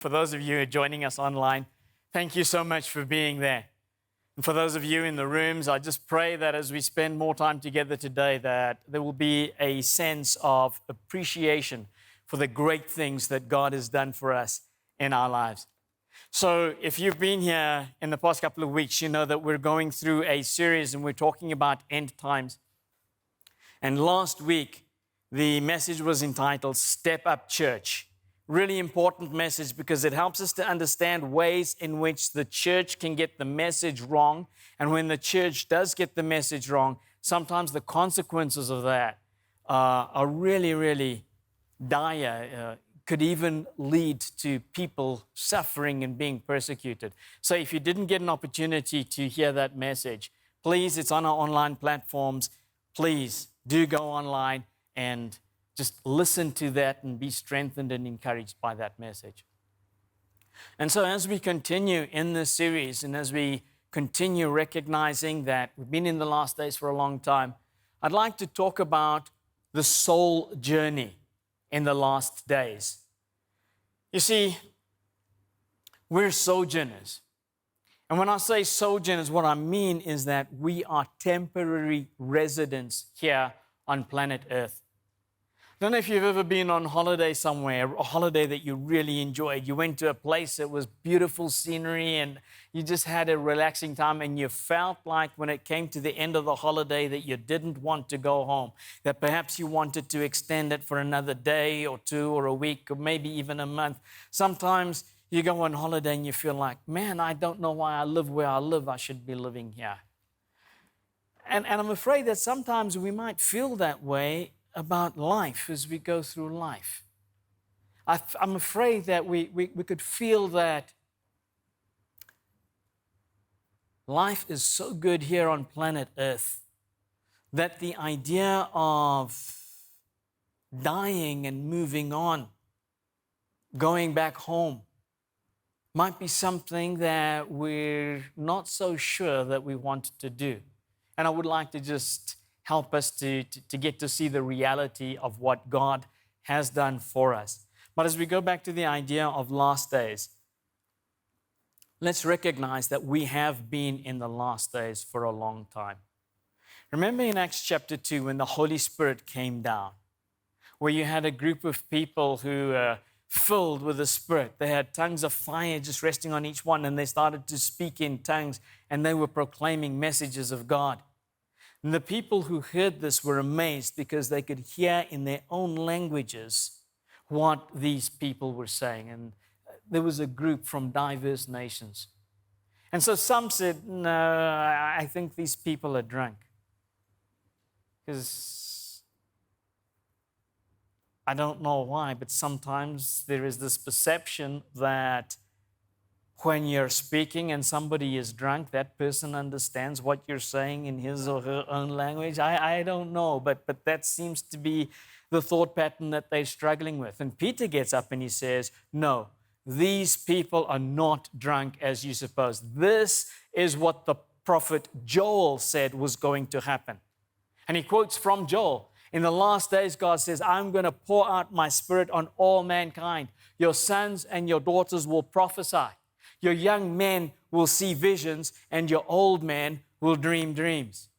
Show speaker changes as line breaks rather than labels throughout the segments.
For those of you who are joining us online, thank you so much for being there. And for those of you in the rooms, I just pray that as we spend more time together today, that there will be a sense of appreciation for the great things that God has done for us in our lives. So if you've been here in the past couple of weeks, you know that we're going through a series and we're talking about end times. And last week, the message was entitled Step Up Church. Really important message because it helps us to understand ways in which the church can get the message wrong. And when the church does get the message wrong, sometimes the consequences of that are really, really dire. Could even lead to people suffering and being persecuted. So if you didn't get an opportunity to hear that message, please, it's on our online platforms. Please do go online and just listen to that and be strengthened and encouraged by that message. And so as we continue in this series and as we continue recognizing that we've been in the last days for a long time, I'd like to talk about the soul journey in the last days. You see, we're sojourners. And when I say sojourners, what I mean is that we are temporary residents here on planet Earth. I don't know if you've ever been on holiday somewhere, a holiday that you really enjoyed. You went to a place that was beautiful scenery and you just had a relaxing time and you felt like when it came to the end of the holiday that you didn't want to go home, that perhaps you wanted to extend it for another day or two or a week or maybe even a month. Sometimes you go on holiday and you feel like, man, I don't know why I live where I live. I should be living here. And I'm afraid that sometimes we might feel that way about life as we go through life. I'm afraid that we could feel that life is so good here on planet Earth that the idea of dying and moving on, going back home, might be something that we're not so sure that we want to do. And I would like to just help us to get to see the reality of what God has done for us. But as we go back to the idea of last days, let's recognize that we have been in the last days for a long time. Remember in Acts chapter 2 when the Holy Spirit came down, where you had a group of people who were filled with the Spirit. They had tongues of fire just resting on each one, and they started to speak in tongues, and they were proclaiming messages of God. And the people who heard this were amazed because they could hear in their own languages what these people were saying. And there was a group from diverse nations. And so some said, no, I think these people are drunk. Because I don't know why, but sometimes there is this perception that when you're speaking and somebody is drunk, that person understands what you're saying in his or her own language. I don't know, but that seems to be the thought pattern that they're struggling with. And Peter gets up and he says, no, these people are not drunk as you suppose. This is what the prophet Joel said was going to happen. And he quotes from Joel. In the last days, God says, I'm going to pour out my Spirit on all mankind. Your sons and your daughters will prophesy. Your young men will see visions, and your old men will dream dreams.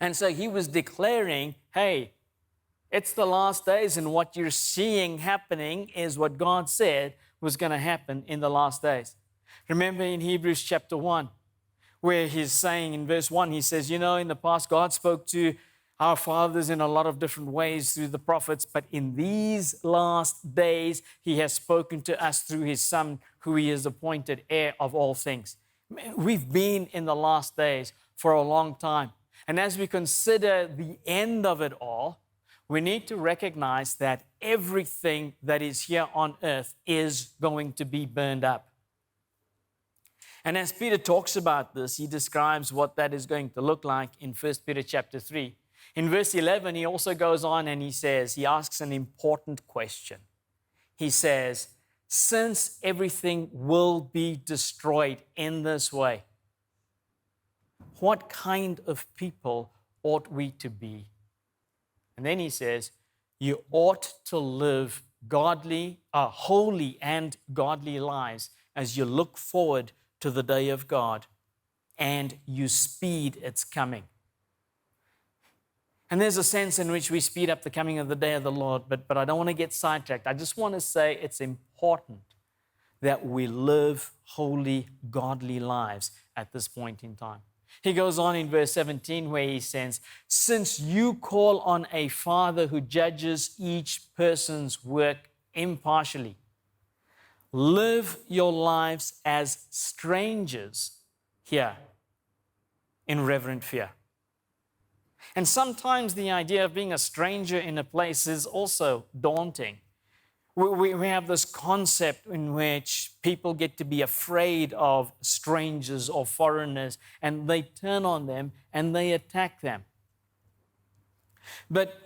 And so he was declaring, hey, it's the last days, and what you're seeing happening is what God said was going to happen in the last days. Remember in Hebrews chapter 1, where he's saying in verse 1, he says, you know, in the past, God spoke to our fathers in a lot of different ways through the prophets, but in these last days, he has spoken to us through his Son, who he has appointed heir of all things. We've been in the last days for a long time. And as we consider the end of it all, we need to recognize that everything that is here on earth is going to be burned up. And as Peter talks about this, he describes what that is going to look like in 1 Peter chapter 3. In verse 11, he also goes on and he asks an important question. He says, since everything will be destroyed in this way, what kind of people ought we to be? And then he says, you ought to live holy and godly lives as you look forward to the day of God and you speed its coming. And there's a sense in which we speed up the coming of the day of the Lord, but I don't want to get sidetracked. I just want to say it's important that we live holy, godly lives at this point in time. He goes on in verse 17 where he says, since you call on a Father who judges each person's work impartially, live your lives as strangers here in reverent fear. And sometimes the idea of being a stranger in a place is also daunting. We have this concept in which people get to be afraid of strangers or foreigners, and they turn on them and they attack them. But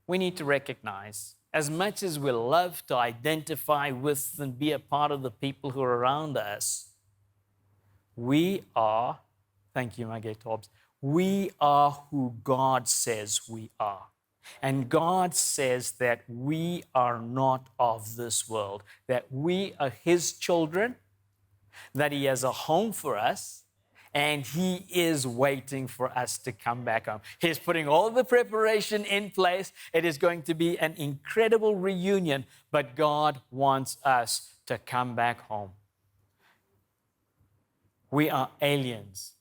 we need to recognize, as much as we love to identify with and be a part of the people who are around us, we are, thank you, my gay Tobbs, we are who God says we are. And God says that we are not of this world, that we are His children, that He has a home for us, and He is waiting for us to come back home. He's putting all the preparation in place. It is going to be an incredible reunion, but God wants us to come back home. We are aliens.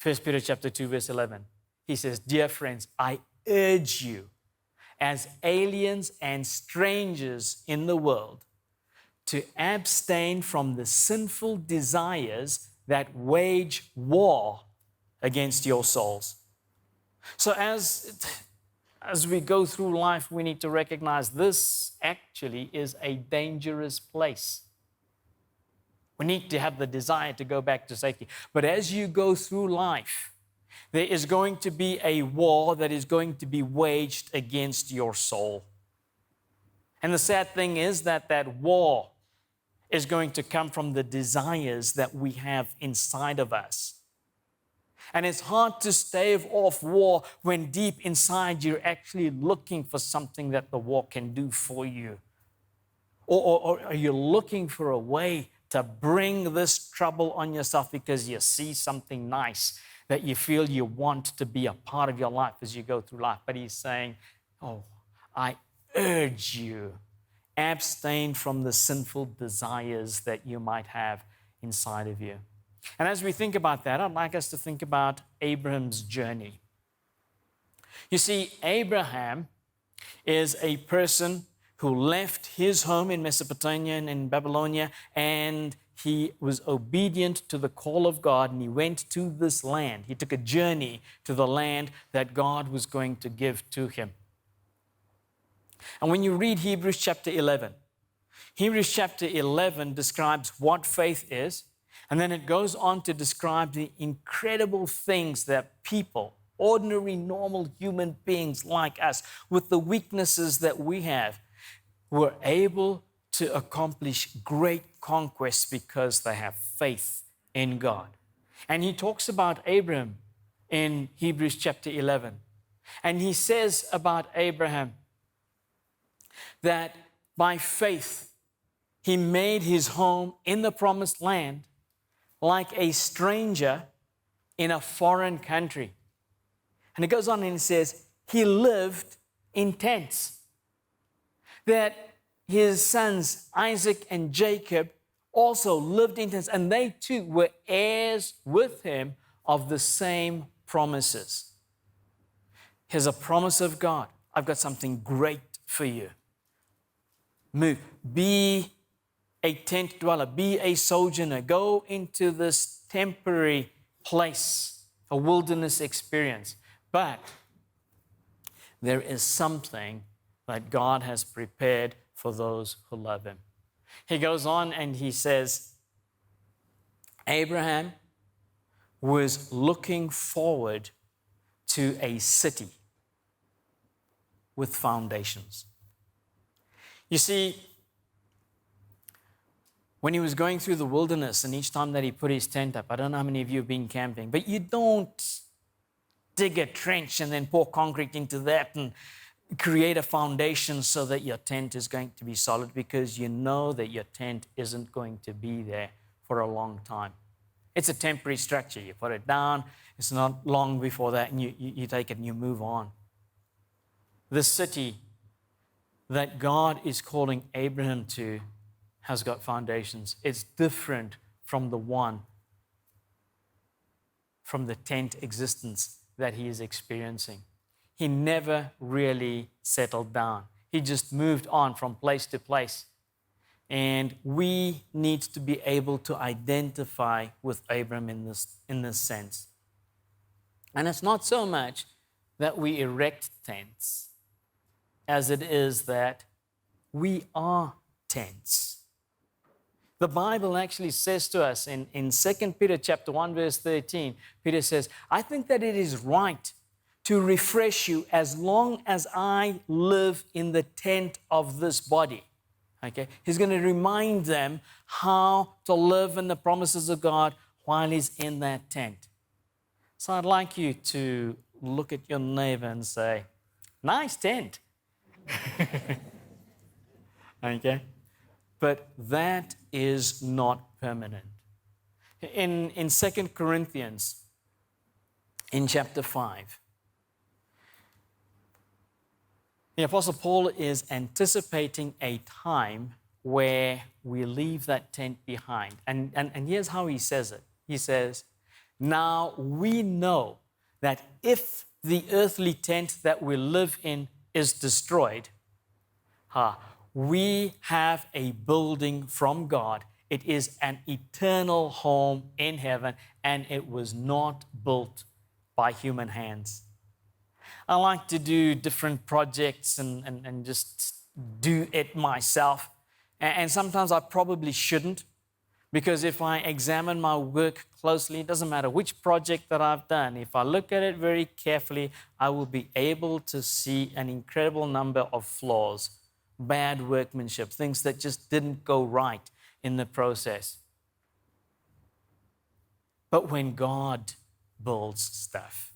1 Peter chapter 2, verse 11. He says, dear friends, I urge you as aliens and strangers in the world to abstain from the sinful desires that wage war against your souls. So as we go through life, we need to recognize this actually is a dangerous place. We need to have the desire to go back to safety. But as you go through life, there is going to be a war that is going to be waged against your soul. And the sad thing is that that war is going to come from the desires that we have inside of us. And it's hard to stave off war when deep inside you're actually looking for something that the war can do for you. Or are you looking for a way to bring this trouble on yourself because you see something nice that you feel you want to be a part of your life as you go through life? But He's saying, oh, I urge you, abstain from the sinful desires that you might have inside of you. And as we think about that, I'd like us to think about Abraham's journey. You see, Abraham is a person who left his home in Mesopotamia and in Babylonia, and he was obedient to the call of God, and he went to this land. He took a journey to the land that God was going to give to him. And when you read Hebrews chapter 11, Hebrews chapter 11 describes what faith is, and then it goes on to describe the incredible things that people, ordinary, normal human beings like us, with the weaknesses that we have, were able to accomplish great conquests because they have faith in God. And he talks about Abraham in Hebrews chapter 11. And he says about Abraham that by faith, he made his home in the promised land like a stranger in a foreign country. And it goes on and it says, he lived in tents. That his sons, Isaac and Jacob, also lived in tents, and they too were heirs with him of the same promises. Here's a promise of God. I've got something great for you. Move. Be a tent dweller. Be a sojourner. Go into this temporary place, a wilderness experience. But there is something that God has prepared for those who love Him. He goes on and he says, Abraham was looking forward to a city with foundations. You see, when he was going through the wilderness and each time that he put his tent up, I don't know how many of you have been camping, but you don't dig a trench and then pour concrete into that and create a foundation so that your tent is going to be solid, because you know that your tent isn't going to be there for a long time. It's a temporary structure. You put it down, it's not long before that, and you take it and you move on. The city that God is calling Abraham to has got foundations. It's different from the tent existence that he is experiencing. He never really settled down. He just moved on from place to place. And we need to be able to identify with Abraham in this sense. And it's not so much that we erect tents as it is that we are tents. The Bible actually says to us in 2 Peter chapter 1, verse 13, Peter says, I think that it is right to refresh you as long as I live in the tent of this body. Okay? He's going to remind them how to live in the promises of God while he's in that tent. So I'd like you to look at your neighbor and say, nice tent. Okay? But that is not permanent. In 2 Corinthians, in chapter 5, the Apostle Paul is anticipating a time where we leave that tent behind. And here's how he says it. He says, now we know that if the earthly tent that we live in is destroyed, we have a building from God. It is an eternal home in heaven, and it was not built by human hands. I like to do different projects and just do it myself. And sometimes I probably shouldn't, because if I examine my work closely, it doesn't matter which project that I've done. If I look at it very carefully, I will be able to see an incredible number of flaws, bad workmanship, things that just didn't go right in the process. But when God builds stuff,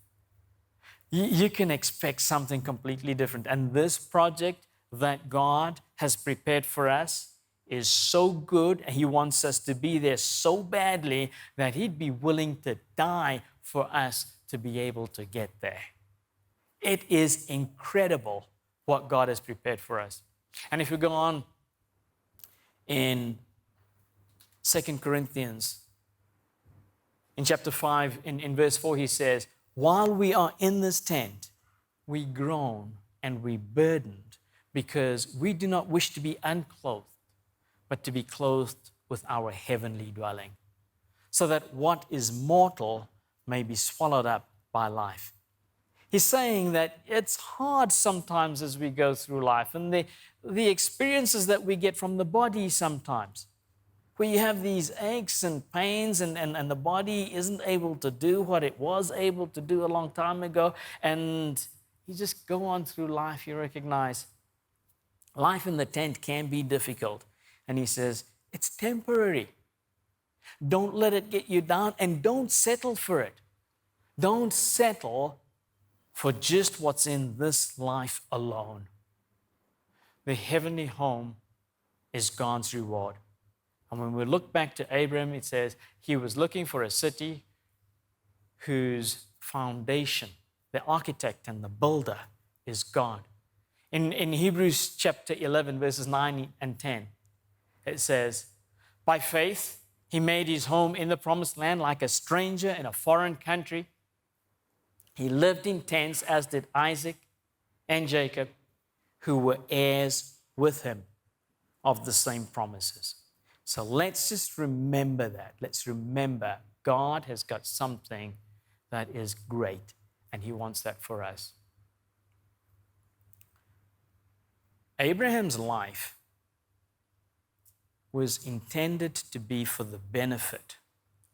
you can expect something completely different. And this project that God has prepared for us is so good, and he wants us to be there so badly that he'd be willing to die for us to be able to get there. It is incredible what God has prepared for us. And if we go on in 2 Corinthians, in chapter 5, in verse 4, he says, while we are in this tent, we groan and we burdened, because we do not wish to be unclothed, but to be clothed with our heavenly dwelling, so that what is mortal may be swallowed up by life. He's saying that it's hard sometimes as we go through life, and the experiences that we get from the body sometimes, where you have these aches and pains and the body isn't able to do what it was able to do a long time ago, and you just go on through life, you recognize life in the tent can be difficult. And he says, it's temporary. Don't let it get you down, and don't settle for it. Don't settle for just what's in this life alone. The heavenly home is God's reward. And when we look back to Abraham, it says he was looking for a city whose foundation, the architect and the builder, is God. In Hebrews chapter 11, verses 9 and 10, it says, by faith, he made his home in the promised land like a stranger in a foreign country. He lived in tents, as did Isaac and Jacob, who were heirs with him of the same promises. So let's just remember that. Let's remember God has got something that is great, and he wants that for us. Abraham's life was intended to be for the benefit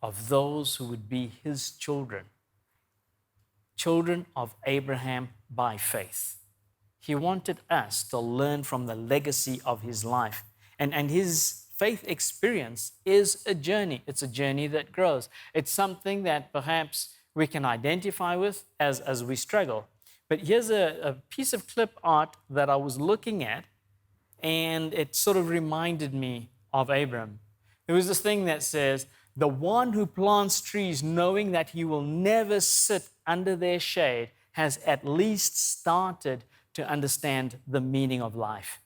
of those who would be his children, children of Abraham by faith. He wanted us to learn from the legacy of his life. And his faith experience is a journey. It's a journey that grows. It's something that perhaps we can identify with as we struggle. But here's a piece of clip art that I was looking at, and it sort of reminded me of Abram. There was this thing that says, the one who plants trees knowing that he will never sit under their shade has at least started to understand the meaning of life.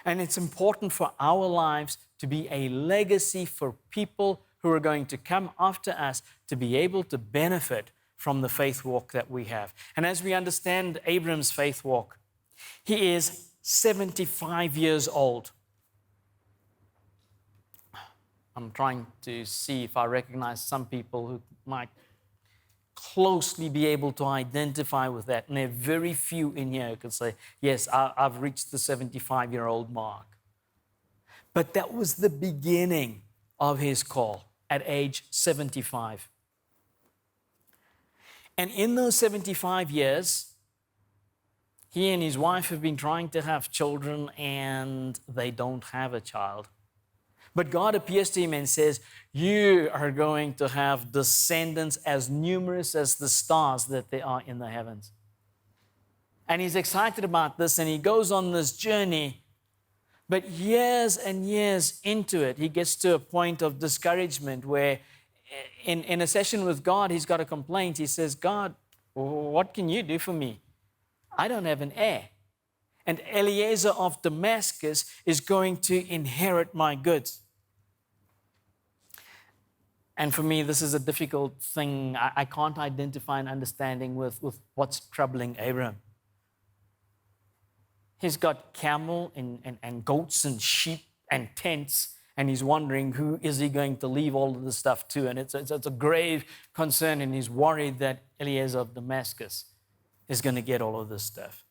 And it's important for our lives to be a legacy for people who are going to come after us to be able to benefit from the faith walk that we have. And as we understand Abram's faith walk, he is 75 years old. I'm trying to see if I recognize some people who might closely be able to identify with that. And there are very few in here who could say, yes, I've reached the 75-year-old mark. But that was the beginning of his call at age 75. And in those 75 years, he and his wife have been trying to have children, and they don't have a child. But God appears to him and says, you are going to have descendants as numerous as the stars that there are in the heavens. And he's excited about this, and he goes on this journey. But years and years into it, he gets to a point of discouragement where in a session with God, he's got a complaint. He says, God, what can you do for me? I don't have an heir. And Eliezer of Damascus is going to inherit my goods. And for me, this is a difficult thing. I can't identify an understanding with what's troubling Abram. He's got camel and goats and sheep and tents, and he's wondering who is he going to leave all of this stuff to. And it's a grave concern, and he's worried that Eliezer of Damascus is going to get all of this stuff.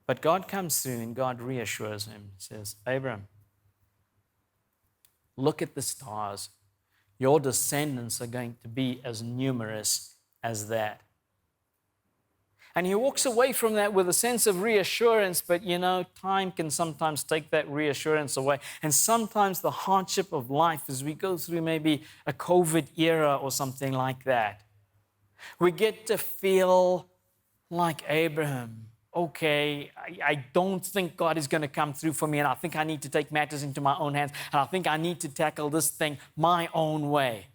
But God comes through and God reassures him. He says, Abram, look at the stars. Your descendants are going to be as numerous as that. And he walks away from that with a sense of reassurance, but time can sometimes take that reassurance away. And sometimes the hardship of life as we go through maybe a COVID era or something like that, we get to feel like Abraham. Okay, I don't think God is going to come through for me, and I think I need to take matters into my own hands, and I think I need to tackle this thing my own way.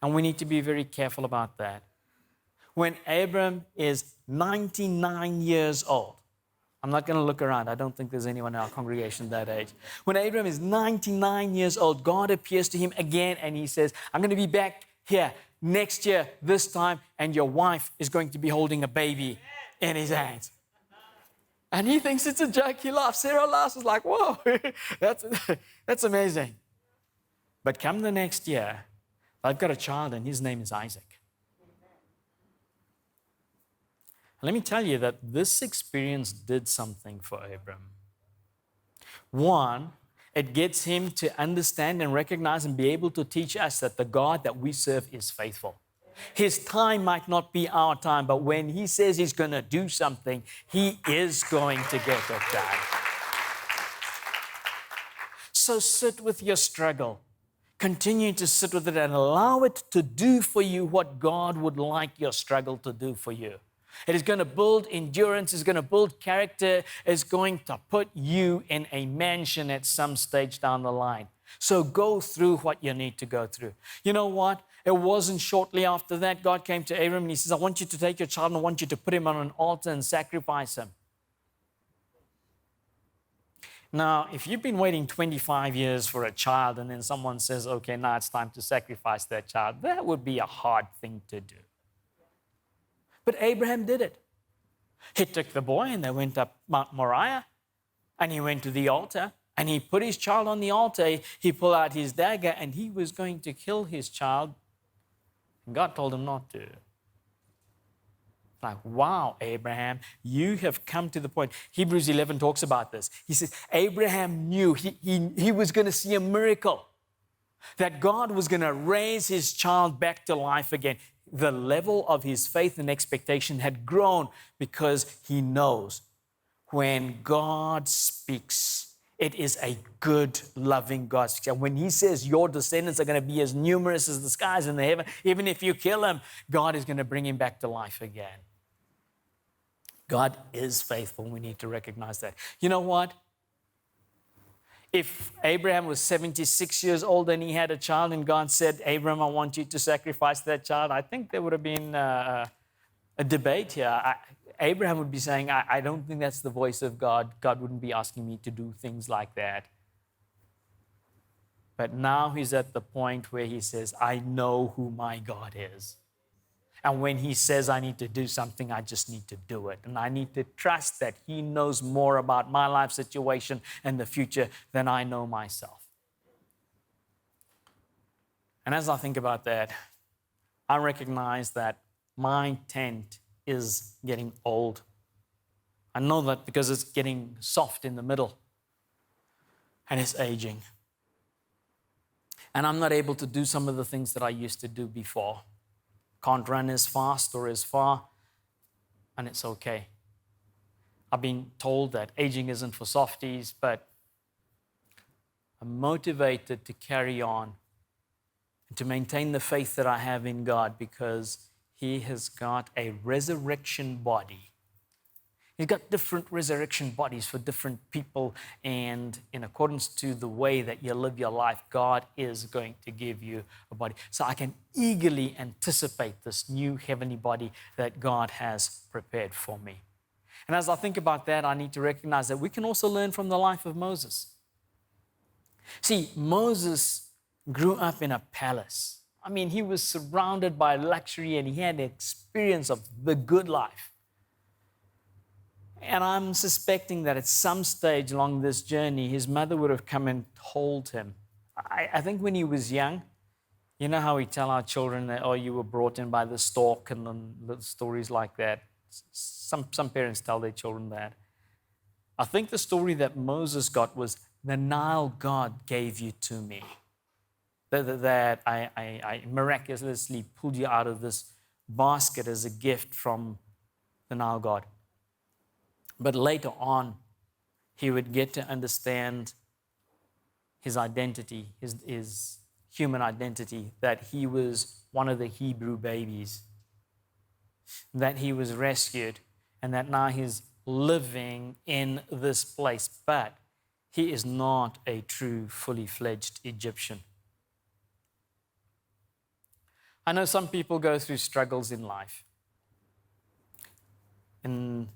And we need to be very careful about that. When Abram is 99 years old, I'm not going to look around. I don't think there's anyone in our congregation that age. When Abram is 99 years old, God appears to him again, and he says, I'm going to be back here next year, this time, and your wife is going to be holding a baby in his hands. And he thinks it's a joke. He laughs. Sarah laughs. It's like, whoa, that's amazing. But come the next year, I've got a child, and his name is Isaac. Let me tell you that this experience did something for Abram. One, it gets him to understand and recognize and be able to teach us that the God that we serve is faithful. His time might not be our time, but when he says he's going to do something, he is going to get it done. So sit with your struggle. Continue to sit with it and allow it to do for you what God would like your struggle to do for you. It is going to build endurance, it's going to build character, it's going to put you in a mansion at some stage down the line. So go through what you need to go through. You know what? It wasn't shortly after that God came to Abram and he says, I want you to take your child and I want you to put him on an altar and sacrifice him. Now, if you've been waiting 25 years for a child and then someone says, okay, now it's time to sacrifice that child, that would be a hard thing to do. But Abraham did it. He took the boy and they went up Mount Moriah and he went to the altar and he put his child on the altar. He pulled out his dagger and he was going to kill his child. And God told him not to. Like, wow, Abraham, you have come to the point. Hebrews 11 talks about this. He says, Abraham knew he was going to see a miracle, that God was going to raise his child back to life again. The level of his faith and expectation had grown because he knows when God speaks, it is a good, loving God. When he says your descendants are going to be as numerous as the skies in the heaven, even if you kill him, God is going to bring him back to life again. God is faithful. We need to recognize that. You know what? If Abraham was 76 years old and he had a child and God said, Abraham, I want you to sacrifice that child, I think there would have been a debate here. Abraham would be saying, I don't think that's the voice of God. God wouldn't be asking me to do things like that. But now he's at the point where he says, I know who my God is. And when he says I need to do something, I just need to do it. And I need to trust that he knows more about my life situation and the future than I know myself. And as I think about that, I recognize that my tent is getting old. I know that because it's getting soft in the middle and it's aging. And I'm not able to do some of the things that I used to do before. Can't run as fast or as far, and it's okay. I've been told that aging isn't for softies, but I'm motivated to carry on and to maintain the faith that I have in God because He has got a resurrection body. He's got different resurrection bodies for different people, and in accordance to the way that you live your life, God is going to give you a body. So I can eagerly anticipate this new heavenly body that God has prepared for me. And as I think about that, I need to recognize that we can also learn from the life of Moses. See, Moses grew up in a palace. I mean, he was surrounded by luxury and he had the experience of the good life. And I'm suspecting that at some stage along this journey, his mother would have come and told him. I think when he was young, you know how we tell our children that, oh, you were brought in by the stork and little stories like that. Some parents tell their children that. I think the story that Moses got was, the Nile God gave you to me. That I miraculously pulled you out of this basket as a gift from the Nile God. But later on, he would get to understand his identity, his human identity, that he was one of the Hebrew babies, that he was rescued, and that now he's living in this place. But he is not a true, fully fledged Egyptian. I know some people go through struggles in life. In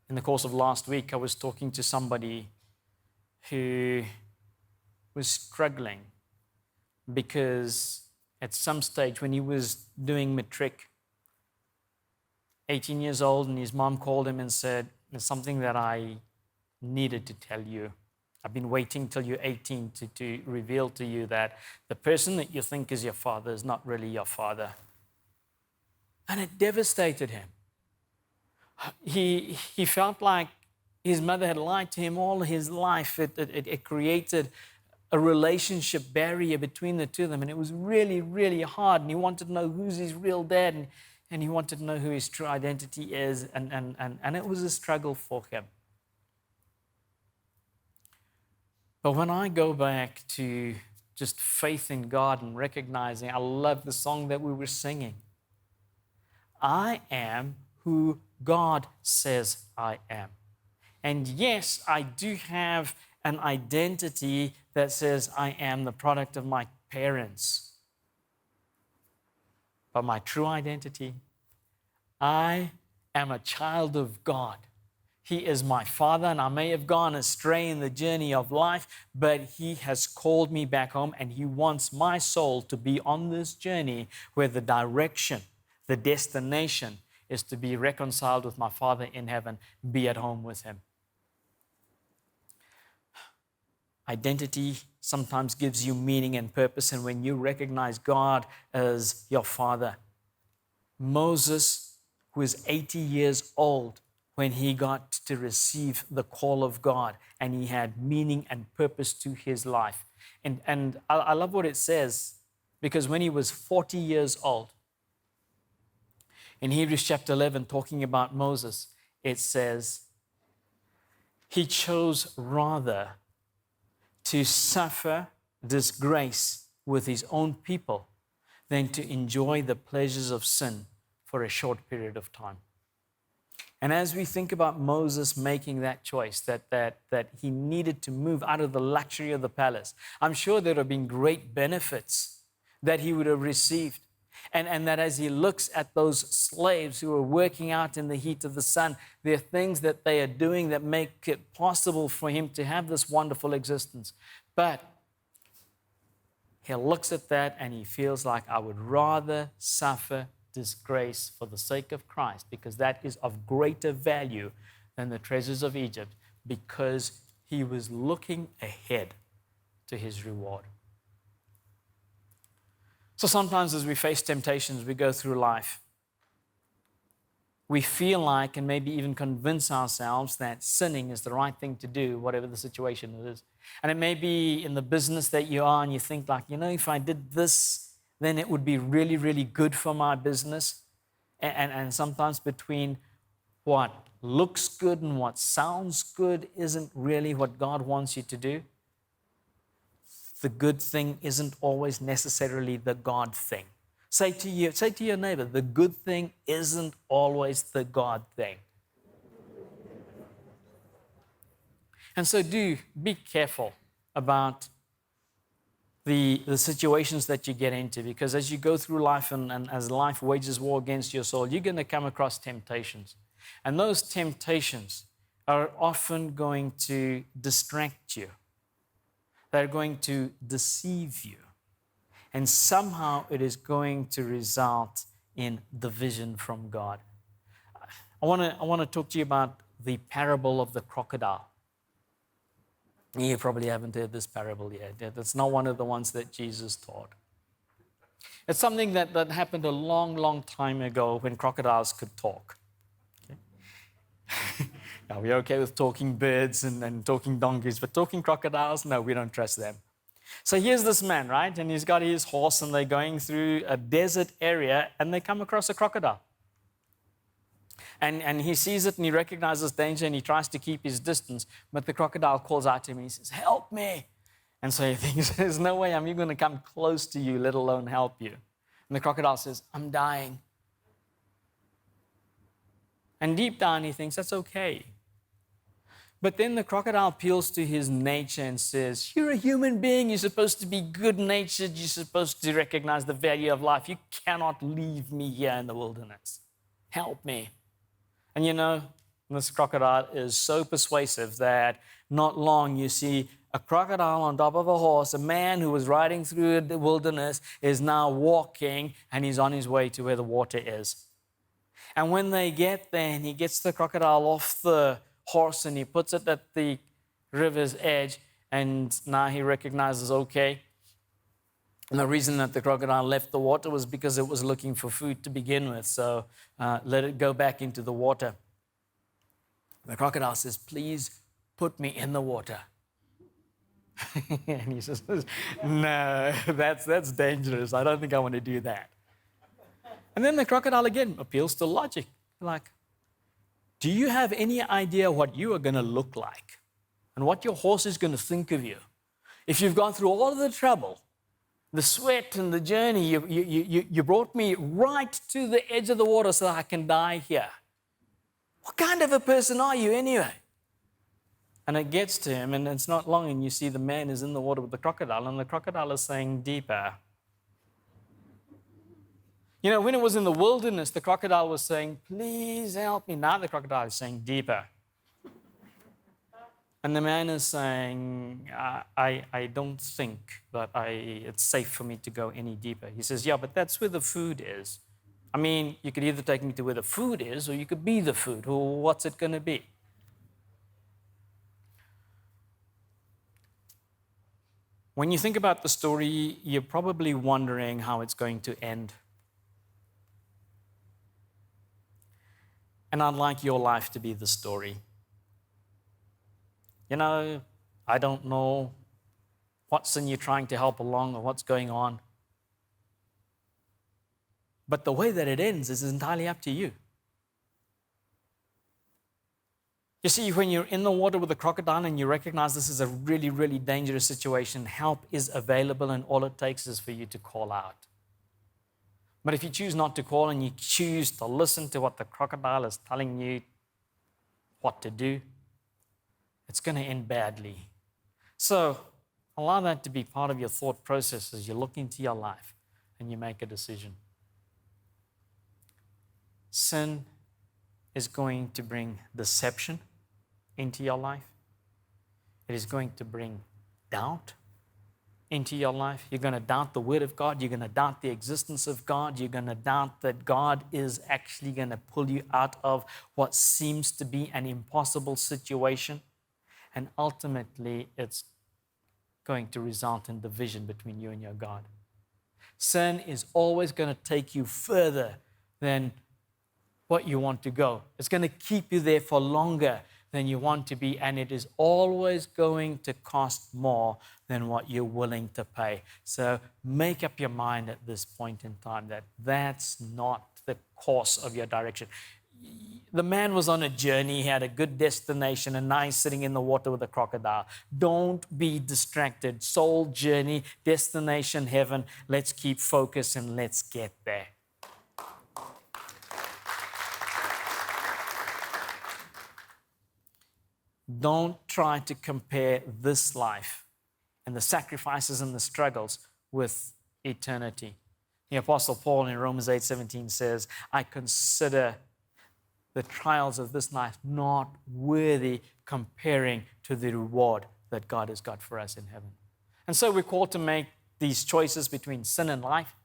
the course of last week, I was talking to somebody who was struggling because at some stage when he was doing matric, 18 years old, and his mom called him and said, there's something that I needed to tell you. I've been waiting till you're 18 to reveal to you that the person that you think is your father is not really your father. And it devastated him. He felt like his mother had lied to him all his life. It created a relationship barrier between the two of them, and it was really, really hard. And he wanted to know who's his real dad, and he wanted to know who his true identity is, and it was a struggle for him. But when I go back to just faith in God and recognizing, I love the song that we were singing. I am who God says I am. And yes, I do have an identity that says I am the product of my parents. But my true identity, I am a child of God. He is my Father, and I may have gone astray in the journey of life, but He has called me back home, and He wants my soul to be on this journey where the direction, the destination is to be reconciled with my Father in heaven, be at home with Him. Identity sometimes gives you meaning and purpose, and when you recognize God as your Father, Moses, who is 80 years old, when he got to receive the call of God, and he had meaning and purpose to his life. And I love what it says, because when he was 40 years old, in Hebrews chapter 11, talking about Moses, it says, he chose rather to suffer disgrace with his own people than to enjoy the pleasures of sin for a short period of time. And as we think about Moses making that choice, that he needed to move out of the luxury of the palace, I'm sure there have been great benefits that he would have received. And that as he looks at those slaves who are working out in the heat of the sun, there are things that they are doing that make it possible for him to have this wonderful existence. But he looks at that and he feels like, I would rather suffer disgrace for the sake of Christ, because that is of greater value than the treasures of Egypt, because he was looking ahead to his reward. So sometimes as we face temptations, we go through life, we feel like, and maybe even convince ourselves, that sinning is the right thing to do, whatever the situation is. And it may be in the business that you are, and you think like, if I did this, then it would be really, really good for my business. And sometimes between what looks good and what sounds good isn't really what God wants you to do. The good thing isn't always necessarily the God thing. Say to your neighbor, the good thing isn't always the God thing. And so do be careful about the situations that you get into, because as you go through life and as life wages war against your soul, you're going to come across temptations. And those temptations are often going to distract you. They're going to deceive you. And somehow it is going to result in division from God. I want to talk to you about the parable of the crocodile. You probably haven't heard this parable yet. It's not one of the ones that Jesus taught. It's something that happened a long, long time ago when crocodiles could talk. Okay? Now, we're okay with talking birds and talking donkeys, but talking crocodiles, no, we don't trust them. So here's this man, right? And he's got his horse, and they're going through a desert area, and they come across a crocodile. And he sees it, and he recognizes danger, and he tries to keep his distance. But the crocodile calls out to him, and he says, help me. And so he thinks, there's no way I'm even going to come close to you, let alone help you. And the crocodile says, I'm dying. And deep down, he thinks, that's okay. But then the crocodile appeals to his nature and says, you're a human being. You're supposed to be good-natured. You're supposed to recognize the value of life. You cannot leave me here in the wilderness. Help me. And this crocodile is so persuasive that not long you see a crocodile on top of a horse. A man who was riding through the wilderness is now walking, and he's on his way to where the water is. And when they get there, and he gets the crocodile off the horse and he puts it at the river's edge, and now he recognizes, okay. And the reason that the crocodile left the water was because it was looking for food to begin with. So let it go back into the water. The crocodile says, please put me in the water. And he says, no, that's dangerous. I don't think I want to do that. And then the crocodile again appeals to logic. Like, do you have any idea what you are going to look like and what your horse is going to think of you? If you've gone through all of the trouble, the sweat and the journey, you brought me right to the edge of the water so I can die here. What kind of a person are you anyway? And it gets to him, and it's not long, and you see the man is in the water with the crocodile, and the crocodile is saying, deeper. When it was in the wilderness, the crocodile was saying, please help me. Now the crocodile is saying, deeper. And the man is saying, I don't think that it's safe for me to go any deeper. He says, yeah, but that's where the food is. I mean, you could either take me to where the food is, or you could be the food. Well, what's it going to be? When you think about the story, you're probably wondering how it's going to end. And I'd like your life to be the story. I don't know what sin you're trying to help along or what's going on. But the way that it ends is entirely up to you. You see, when you're in the water with a crocodile and you recognize this is a really, really dangerous situation, help is available, and all it takes is for you to call out. But if you choose not to call and you choose to listen to what the crocodile is telling you what to do, it's going to end badly. So allow that to be part of your thought process as you look into your life and you make a decision. Sin is going to bring deception into your life. It is going to bring doubt into your life. You're going to doubt the Word of God. You're going to doubt the existence of God. You're going to doubt that God is actually going to pull you out of what seems to be an impossible situation. And ultimately, it's going to result in division between you and your God. Sin is always going to take you further than what you want to go. It's going to keep you there for longer than you want to be, and it is always going to cost more than what you're willing to pay. So make up your mind at this point in time that that's not the course of your direction. The man was on a journey, he had a good destination, and now he's sitting in the water with a crocodile. Don't be distracted. Soul journey, destination heaven. Let's keep focused and let's get there. Don't try to compare this life and the sacrifices and the struggles with eternity. The Apostle Paul in Romans 8:17 says, I consider the trials of this life not worthy comparing to the reward that God has got for us in heaven. And so we're called to make these choices between sin and life.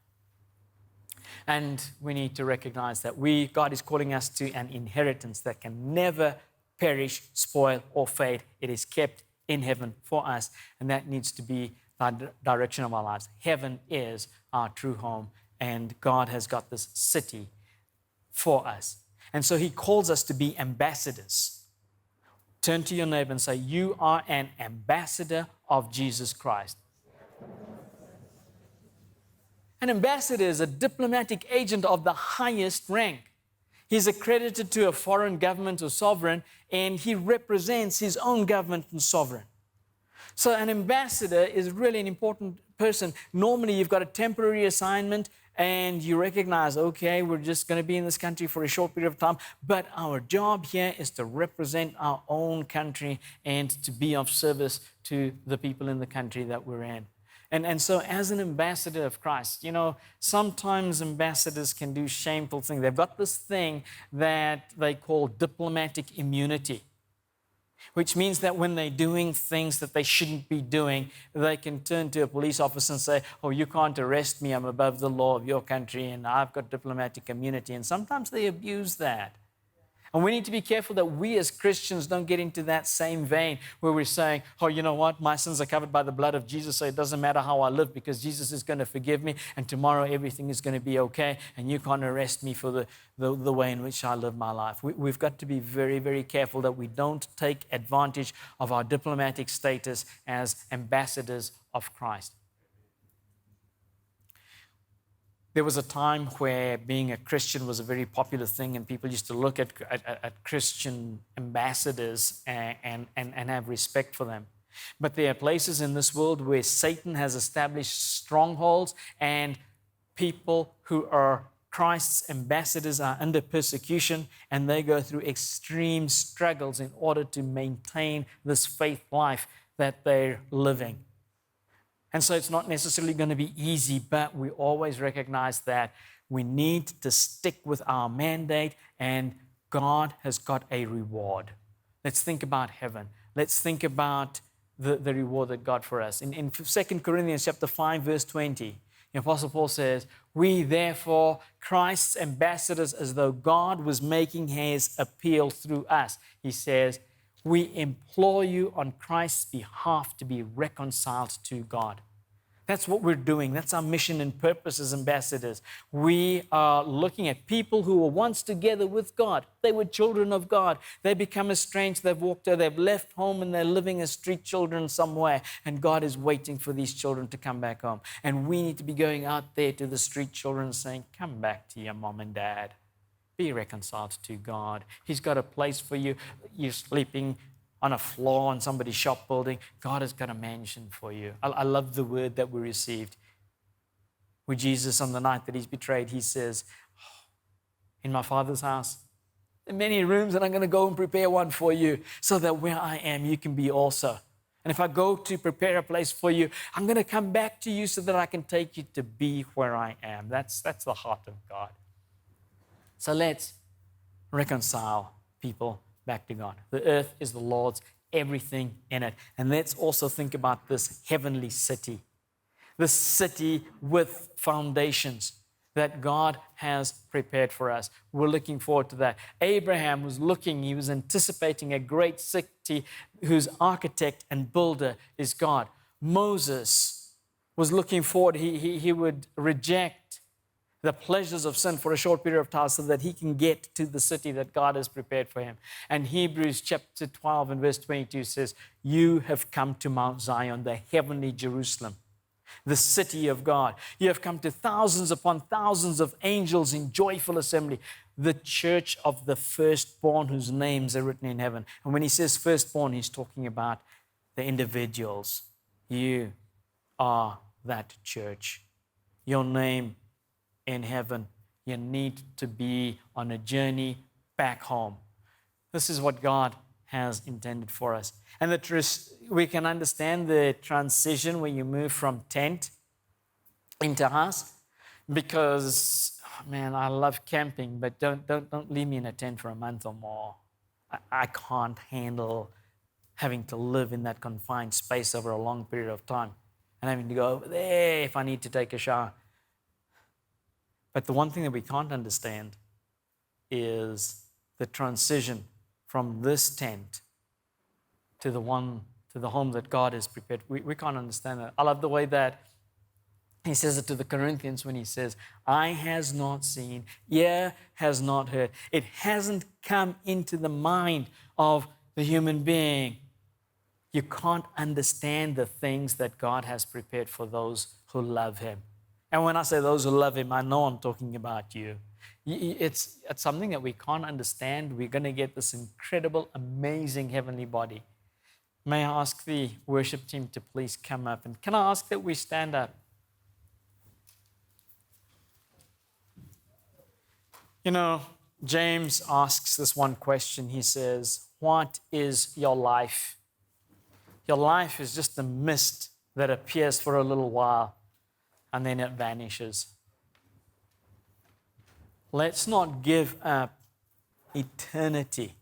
And we need to recognize that God is calling us to an inheritance that can never perish, spoil, or fade. It is kept in heaven for us, and that needs to be the direction of our lives. Heaven is our true home, and God has got this city for us. And so He calls us to be ambassadors. Turn to your neighbor and say, you are an ambassador of Jesus Christ. An ambassador is a diplomatic agent of the highest rank. He's accredited to a foreign government or sovereign, and he represents his own government and sovereign. So an ambassador is really an important person. Normally, you've got a temporary assignment, and you recognize, okay, we're just going to be in this country for a short period of time, but our job here is to represent our own country and to be of service to the people in the country that we're in. And so as an ambassador of Christ, sometimes ambassadors can do shameful things. They've got this thing that they call diplomatic immunity, which means that when they're doing things that they shouldn't be doing, they can turn to a police officer and say, oh, you can't arrest me. I'm above the law of your country, and I've got diplomatic immunity. And sometimes they abuse that. And we need to be careful that we as Christians don't get into that same vein where we're saying, oh, you know what? My sins are covered by the blood of Jesus, so it doesn't matter how I live because Jesus is going to forgive me, and tomorrow everything is going to be okay, and you can't arrest me for the way in which I live my life. We've got to be very, very careful that we don't take advantage of our diplomatic status as ambassadors of Christ. There was a time where being a Christian was a very popular thing, and people used to look at Christian ambassadors and have respect for them. But there are places in this world where Satan has established strongholds, and people who are Christ's ambassadors are under persecution, and they go through extreme struggles in order to maintain this faith life that they're living. And so it's not necessarily going to be easy, but we always recognize that we need to stick with our mandate, and God has got a reward. Let's think about heaven. Let's think about the reward that God for us. In 2 Corinthians chapter 5, verse 20, the Apostle Paul says, we therefore, Christ's ambassadors, as though God was making his appeal through us. He says, we implore you on Christ's behalf to be reconciled to God. That's what we're doing. That's our mission and purpose as ambassadors. We are looking at people who were once together with God. They were children of God. They become estranged. They've walked out. They've left home, and they're living as street children somewhere. And God is waiting for these children to come back home. And we need to be going out there to the street children and saying, come back to your mom and dad. Be reconciled to God. He's got a place for you. You're sleeping on a floor in somebody's shop building. God has got a mansion for you. I love the word that we received. With Jesus on the night that he's betrayed, he says, in my Father's house, There are many rooms, and I'm going to go and prepare one for you so that where I am, you can be also. And if I go to prepare a place for you, I'm going to come back to you so that I can take you to be where I am. That's the heart of God. So let's reconcile people back to God. The earth is the Lord's, everything in it. And let's also think about this heavenly city, this city with foundations that God has prepared for us. We're looking forward to that. Abraham was looking, he was anticipating a great city whose architect and builder is God. Moses was looking forward, he would reject the pleasures of sin for a short period of time so that he can get to the city that God has prepared for him. And Hebrews chapter 12 and verse 22 says, you have come to Mount Zion, the heavenly Jerusalem, the city of God. You have come to thousands upon thousands of angels in joyful assembly, the church of the firstborn whose names are written in heaven. And when he says firstborn, he's talking about the individuals. You are that church. Your name in heaven. You need to be on a journey back home. This is what God has intended for us. And we can understand the transition when you move from tent into house, because, man, I love camping, but don't leave me in a tent for a month or more. I can't handle having to live in that confined space over a long period of time and having to go over there if I need to take a shower. But the one thing that we can't understand is the transition from this tent to the home that God has prepared. We can't understand that. I love the way that he says it to the Corinthians when he says, eye has not seen, ear has not heard. It hasn't come into the mind of the human being. You can't understand the things that God has prepared for those who love him. And when I say those who love him, I know I'm talking about you. It's something that we can't understand. We're going to get this incredible, amazing heavenly body. May I ask the worship team to please come up? And can I ask that we stand up? You know, James asks this one question. He says, what is your life? Your life is just a mist that appears for a little while and then it vanishes. Let's not give up eternity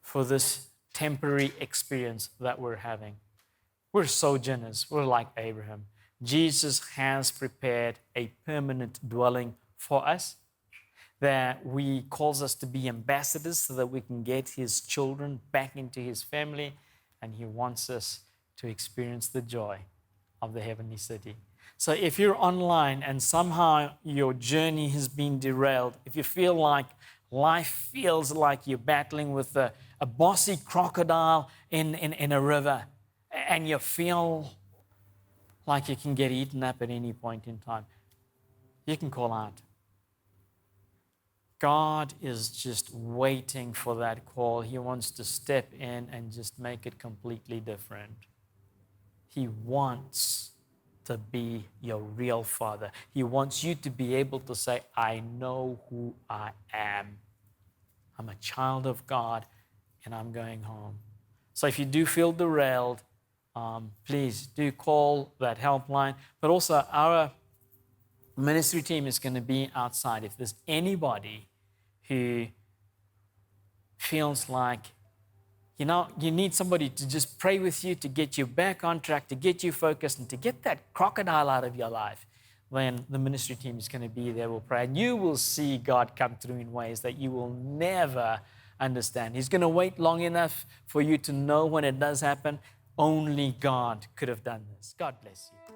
for this temporary experience that we're having. We're sojourners. We're like Abraham. Jesus has prepared a permanent dwelling for us, that he calls us to be ambassadors so that we can get his children back into his family, and he wants us to experience the joy of the heavenly city. So if you're online and somehow your journey has been derailed, if you feel like life feels like you're battling with a bossy crocodile in a river, and you feel like you can get eaten up at any point in time, you can call out. God is just waiting for that call. He wants to step in and just make it completely different. He wants to be your real father. He wants you to be able to say, I know who I am. I'm a child of God and I'm going home. So if you do feel derailed, please do call that helpline. But also our ministry team is going to be outside. If there's anybody who feels like, you know, you need somebody to just pray with you, to get you back on track, to get you focused, and to get that crocodile out of your life, then the ministry team is going to be there. We'll pray. And you will see God come through in ways that you will never understand. He's going to wait long enough for you to know when it does happen. Only God could have done this. God bless you.